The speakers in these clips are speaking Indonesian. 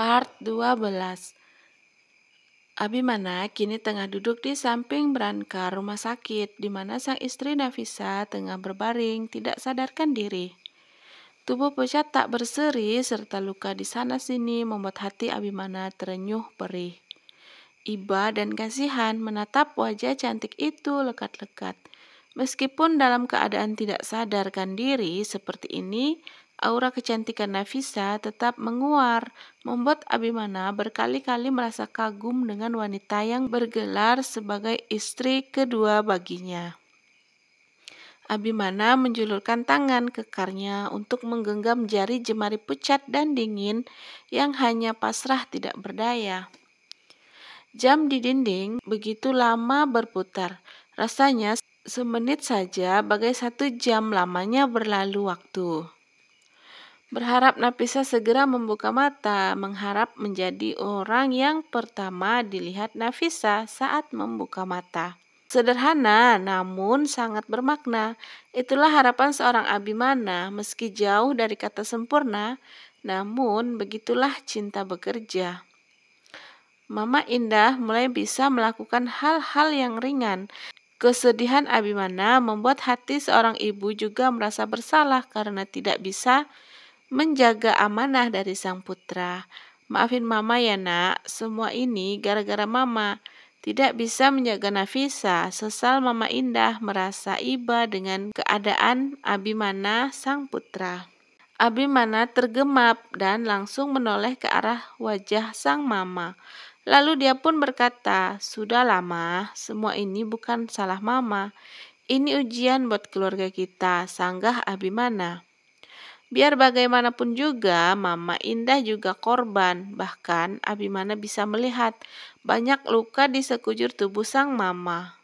Part 12. Abimana kini tengah duduk di samping berangkar rumah sakit di mana sang istri Nafisa tengah berbaring tidak sadarkan diri. Tubuh pucat tak berseri serta luka di sana-sini membuat hati Abimana terenyuh perih. Iba dan kasihan menatap wajah cantik itu lekat-lekat. Meskipun dalam keadaan tidak sadarkan diri seperti ini, aura kecantikan Nafisa tetap menguar, membuat Abimana berkali-kali merasa kagum dengan wanita yang bergelar sebagai istri kedua baginya. Abimana menjulurkan tangan kekarnya untuk menggenggam jari jemari pucat dan dingin yang hanya pasrah tidak berdaya. Jam di dinding begitu lama berputar. Rasanya semenit saja bagai 1 jam lamanya berlalu waktu. Berharap Nafisa segera membuka mata, mengharap menjadi orang yang pertama dilihat Nafisa saat membuka mata. Sederhana namun sangat bermakna. Itulah harapan seorang Abimana, meski jauh dari kata sempurna, namun begitulah cinta bekerja. Mama Indah mulai bisa melakukan hal-hal yang ringan. Kesedihan Abimana membuat hati seorang ibu juga merasa bersalah karena tidak bisa menjaga amanah dari sang putra. Maafin Mama ya nak, semua ini gara-gara Mama. Tidak bisa menjaga Nafisa, sesal Mama Indah merasa iba dengan keadaan Abimana sang putra. Abimana tergemap dan langsung menoleh ke arah wajah sang mama. Lalu dia pun berkata, "Sudah lama, semua ini bukan salah Mama. Ini ujian buat keluarga kita," sanggah Abimana. Biar bagaimanapun juga, Mama Indah juga korban. Bahkan Abimana bisa melihat banyak luka di sekujur tubuh sang mama.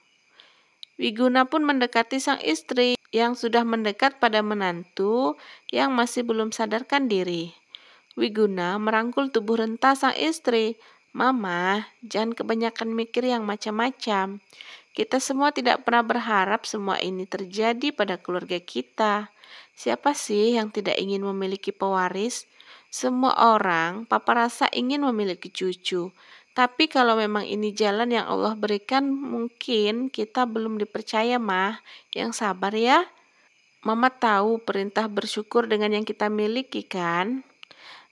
Wiguna pun mendekati sang istri yang sudah mendekat pada menantu yang masih belum sadarkan diri. Wiguna merangkul tubuh renta sang istri. "Mama, jangan kebanyakan mikir yang macam-macam. Kita semua tidak pernah berharap semua ini terjadi pada keluarga kita. Siapa sih yang tidak ingin memiliki pewaris? Semua orang, Papa rasa ingin memiliki cucu. Tapi kalau memang ini jalan yang Allah berikan, mungkin kita belum dipercaya, Mah. Yang sabar ya. Mama tahu perintah bersyukur dengan yang kita miliki kan?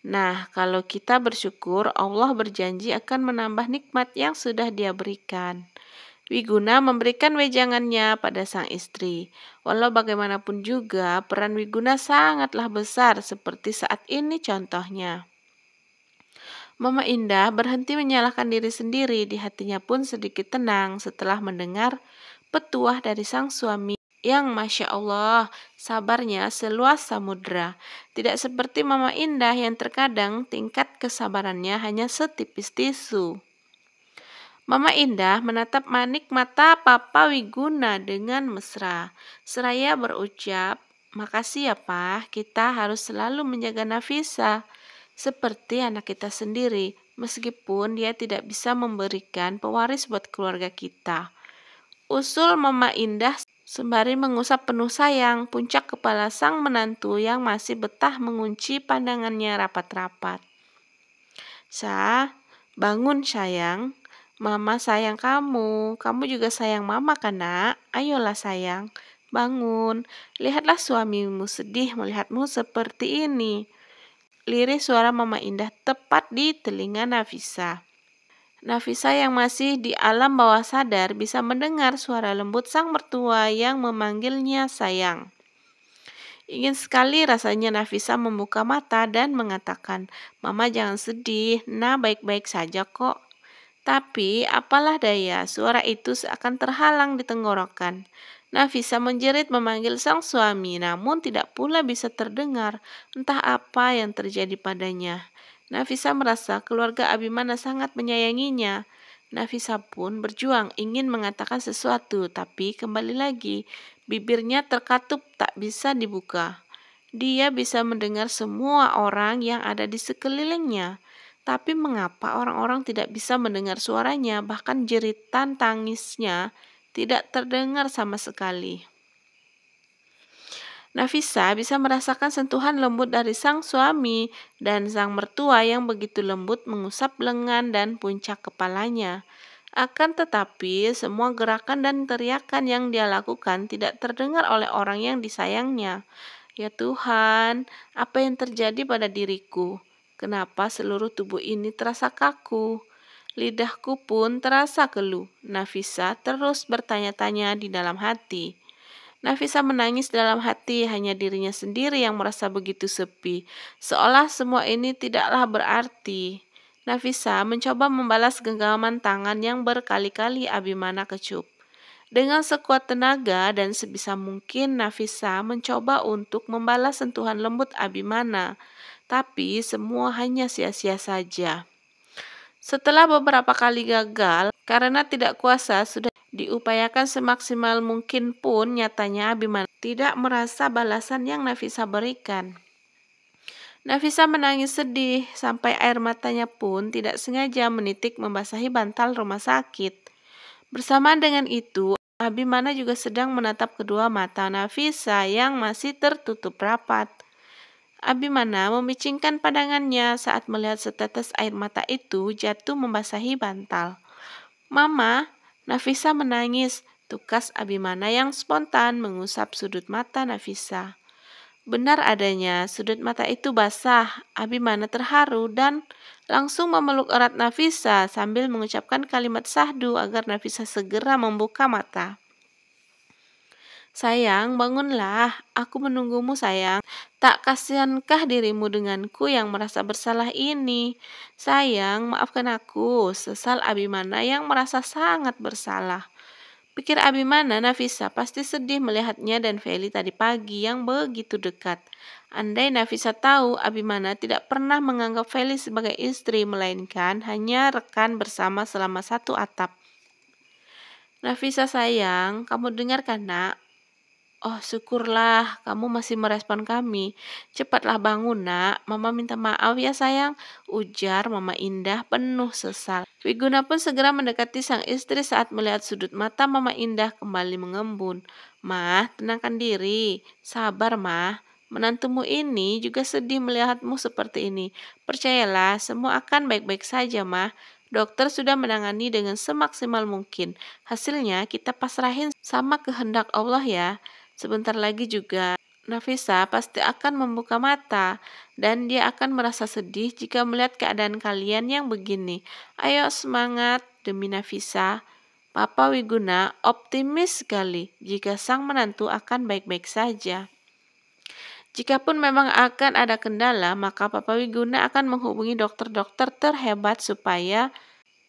Nah, kalau kita bersyukur, Allah berjanji akan menambah nikmat yang sudah Dia berikan." Wiguna memberikan wejangannya pada sang istri. Walau bagaimanapun juga, peran Wiguna sangatlah besar seperti saat ini contohnya. Mama Indah berhenti menyalahkan diri sendiri, di hatinya pun sedikit tenang setelah mendengar petuah dari sang suami yang Masya Allah sabarnya seluas samudra. Tidak seperti Mama Indah yang terkadang tingkat kesabarannya hanya setipis tisu. Mama Indah menatap manik mata Papa Wiguna dengan mesra. Seraya berucap, "Makasih ya Pak, kita harus selalu menjaga Nafisa seperti anak kita sendiri, meskipun dia tidak bisa memberikan pewaris buat keluarga kita." Usul Mama Indah sembari mengusap penuh sayang puncak kepala sang menantu yang masih betah mengunci pandangannya rapat-rapat. "Sa, bangun sayang. Mama sayang kamu. Kamu juga sayang Mama kan nak? Ayolah sayang, bangun. Lihatlah suamimu sedih melihatmu seperti ini." Lirih suara Mama Indah tepat di telinga Nafisa. Nafisa yang masih di alam bawah sadar bisa mendengar suara lembut sang mertua yang memanggilnya sayang. Ingin sekali rasanya Nafisa membuka mata dan mengatakan, "Mama jangan sedih, nah baik-baik saja kok." Tapi apalah daya, suara itu seakan terhalang di tenggorokan. Nafisa menjerit memanggil sang suami, namun tidak pula bisa terdengar entah apa yang terjadi padanya. Nafisa merasa keluarga Abimana sangat menyayanginya. Nafisa pun berjuang ingin mengatakan sesuatu, tapi kembali lagi bibirnya terkatup tak bisa dibuka. Dia bisa mendengar semua orang yang ada di sekelilingnya. Tapi mengapa orang-orang tidak bisa mendengar suaranya, bahkan jeritan tangisnya tidak terdengar sama sekali. Nafisa bisa merasakan sentuhan lembut dari sang suami dan sang mertua yang begitu lembut mengusap lengan dan puncak kepalanya. Akan tetapi, semua gerakan dan teriakan yang dia lakukan tidak terdengar oleh orang yang disayangnya. Ya Tuhan, apa yang terjadi pada diriku? Kenapa seluruh tubuh ini terasa kaku? Lidahku pun terasa keluh. Nafisa terus bertanya-tanya di dalam hati. Nafisa menangis dalam hati, hanya dirinya sendiri yang merasa begitu sepi, seolah semua ini tidaklah berarti. Nafisa mencoba membalas genggaman tangan yang berkali-kali Abimana kecup. Dengan sekuat tenaga dan sebisa mungkin Nafisa mencoba untuk membalas sentuhan lembut Abimana, tapi semua hanya sia-sia saja. Setelah beberapa kali gagal, karena tidak kuasa sudah diupayakan semaksimal mungkin pun nyatanya Abimana tidak merasa balasan yang Nafisa berikan. Nafisa menangis sedih sampai air matanya pun tidak sengaja menitik membasahi bantal rumah sakit. Bersamaan dengan itu, Abimana juga sedang menatap kedua mata Nafisa yang masih tertutup rapat. Abimana memicingkan pandangannya saat melihat setetes air mata itu jatuh membasahi bantal. "Mama," Nafisa menangis. Tukas Abimana yang spontan mengusap sudut mata Nafisa. Benar adanya, sudut mata itu basah. Abimana terharu dan langsung memeluk erat Nafisa sambil mengucapkan kalimat syahdu agar Nafisa segera membuka mata. "Sayang, bangunlah. Aku menunggumu, sayang. Tak kasihankah dirimu denganku yang merasa bersalah ini? Sayang, maafkan aku." Sesal Abimana yang merasa sangat bersalah. Pikir Abimana, Nafisa pasti sedih melihatnya dan Feli tadi pagi yang begitu dekat. Andai Nafisa tahu, Abimana tidak pernah menganggap Feli sebagai istri, melainkan hanya rekan bersama selama satu atap. "Nafisa sayang, kamu dengarkan nak?" "Oh, syukurlah kamu masih merespon kami. Cepatlah bangun nak, Mama minta maaf ya sayang," ujar Mama Indah penuh sesal. Wiguna pun segera mendekati sang istri saat melihat sudut mata Mama Indah kembali mengembun. "Mah, tenangkan diri. Sabar, Mah. Menantumu ini juga sedih melihatmu seperti ini. Percayalah, semua akan baik-baik saja, Mah. Dokter sudah menangani dengan semaksimal mungkin. Hasilnya kita pasrahin sama kehendak Allah ya. Sebentar lagi juga Nafisa pasti akan membuka mata dan dia akan merasa sedih jika melihat keadaan kalian yang begini. Ayo semangat demi Nafisa." Papa Wiguna optimis sekali jika sang menantu akan baik-baik saja. Jikapun memang akan ada kendala, maka Papa Wiguna akan menghubungi dokter-dokter terhebat supaya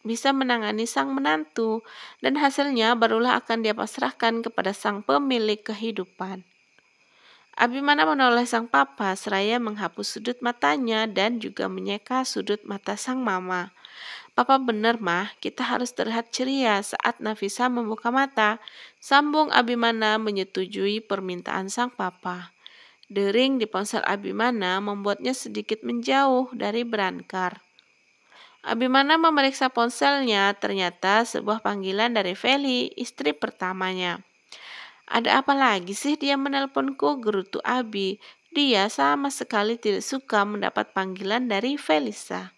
bisa menangani sang menantu, dan hasilnya barulah akan dia pasrahkan kepada sang pemilik kehidupan. Abimana menoleh sang papa seraya menghapus sudut matanya dan juga menyeka sudut mata sang mama. "Papa benar, Mah, kita harus terlihat ceria saat Nafisa membuka mata," sambung Abimana menyetujui permintaan sang papa. Dering di ponsel Abimana membuatnya sedikit menjauh dari berangkar. Abimana memeriksa ponselnya, ternyata sebuah panggilan dari Feli, istri pertamanya. "Ada apa lagi sih dia menelponku?" gerutu Abi. Dia sama sekali tidak suka mendapat panggilan dari Felisa.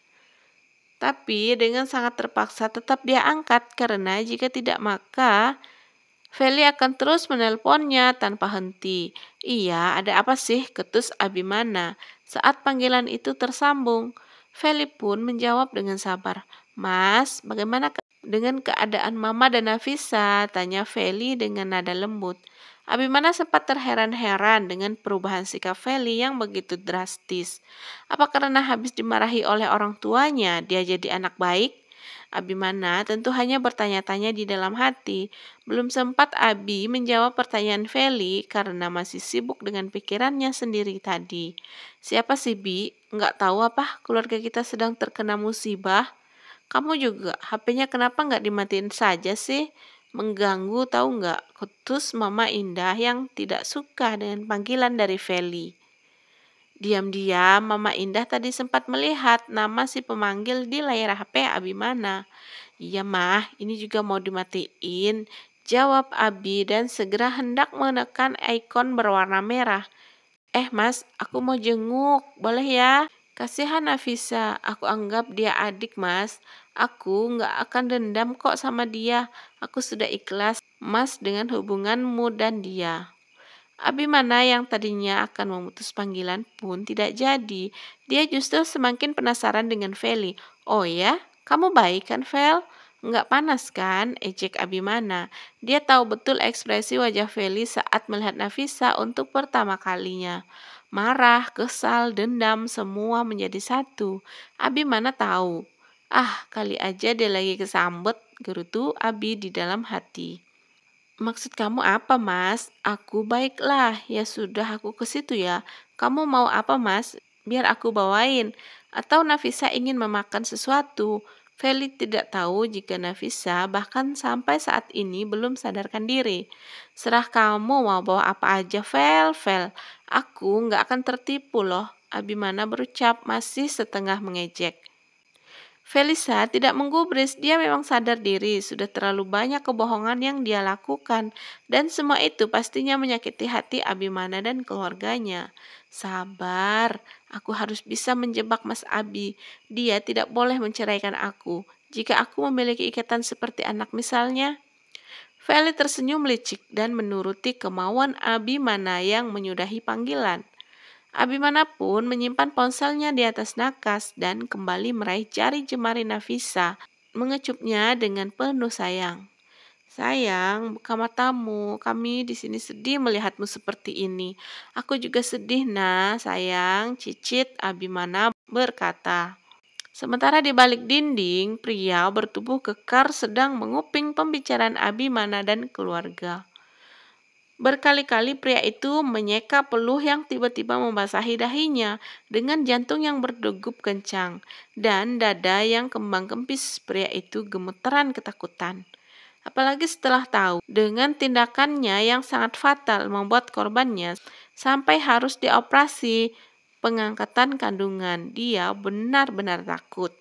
Tapi dengan sangat terpaksa tetap dia angkat karena jika tidak maka Feli akan terus menelponnya tanpa henti. "Iya, ada apa sih?" ketus Abimana saat panggilan itu tersambung. Feli pun menjawab dengan sabar. "Mas, bagaimana dengan keadaan Mama dan Nafisa?" tanya Feli dengan nada lembut. Abimana sempat terheran-heran dengan perubahan sikap Feli yang begitu drastis. Apa karena habis dimarahi oleh orang tuanya, dia jadi anak baik? Abimana tentu hanya bertanya-tanya di dalam hati. Belum sempat Abi menjawab pertanyaan Feli karena masih sibuk dengan pikirannya sendiri tadi. "Siapa sih, Bi? Nggak tahu apa keluarga kita sedang terkena musibah. Kamu juga, HP-nya kenapa nggak dimatiin saja sih? Mengganggu tahu nggak?" Ketus Mama Indah yang tidak suka dengan panggilan dari Feli. Diam-diam Mama Indah tadi sempat melihat nama si pemanggil di layar HP Abimana. "Iya Mah, ini juga mau dimatiin. Jawab Abi dan segera hendak menekan ikon berwarna merah. Mas, aku mau jenguk, boleh ya? Kasihan Nafisa, aku anggap dia adik mas. Aku nggak akan dendam kok sama dia. Aku sudah ikhlas mas dengan hubunganmu dan dia. Abimana yang tadinya akan memutus panggilan pun tidak jadi. Dia justru semakin penasaran dengan Feli. Oh ya, kamu baik kan Vel? Nggak panas kan? Ejek Abimana. Dia tahu betul ekspresi wajah Feli saat melihat Nafisa untuk pertama kalinya. Marah, kesal, dendam, semua menjadi satu. Abimana tahu. Kali aja dia lagi kesambet, gerutu Abi di dalam hati. Maksud kamu apa, Mas? Aku baiklah. Ya sudah, aku ke situ ya. Kamu mau apa, Mas? Biar aku bawain. Atau Nafisa ingin memakan sesuatu. Feli tidak tahu jika Nafisa bahkan sampai saat ini belum sadarkan diri. Serah kamu mau bawa apa aja, Vel. Aku nggak akan tertipu loh. Abimana berucap masih setengah mengejek. Felisa tidak menggubris, dia memang sadar diri, sudah terlalu banyak kebohongan yang dia lakukan, dan semua itu pastinya menyakiti hati Abimana dan keluarganya. Sabar, aku harus bisa menjebak Mas Abi. Dia tidak boleh menceraikan aku. Jika aku memiliki ikatan seperti anak misalnya. Feli tersenyum licik dan menuruti kemauan Abimana yang menyudahi panggilan. Abimana pun menyimpan ponselnya di atas nakas dan kembali meraih jari jemari Nafisa, mengecupnya dengan penuh sayang. Sayang, buka matamu. Kami di sini sedih melihatmu seperti ini. Aku juga sedih, nah, sayang, cicit Abimana berkata. Sementara di balik dinding, pria bertubuh kekar sedang menguping pembicaraan Abimana dan keluarga. Berkali-kali pria itu menyeka peluh yang tiba-tiba membasahi dahinya dengan jantung yang berdegup kencang dan dada yang kembang kempis. Pria itu gemeteran ketakutan. Apalagi setelah tahu dengan tindakannya yang sangat fatal membuat korbannya sampai harus dioperasi pengangkatan kandungan. Dia benar-benar takut.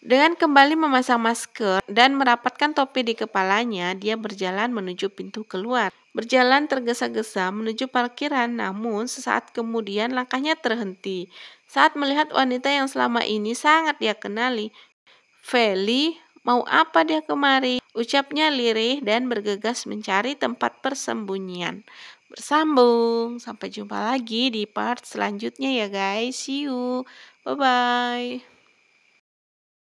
Dengan kembali memasang masker dan merapatkan topi di kepalanya, dia berjalan menuju pintu keluar. Berjalan tergesa-gesa menuju parkiran, namun sesaat kemudian langkahnya terhenti saat melihat wanita yang selama ini sangat dia kenali. Feli, mau apa dia kemari? Ucapnya lirih dan bergegas mencari tempat persembunyian. Bersambung, sampai jumpa lagi di part selanjutnya ya guys. See you, bye-bye.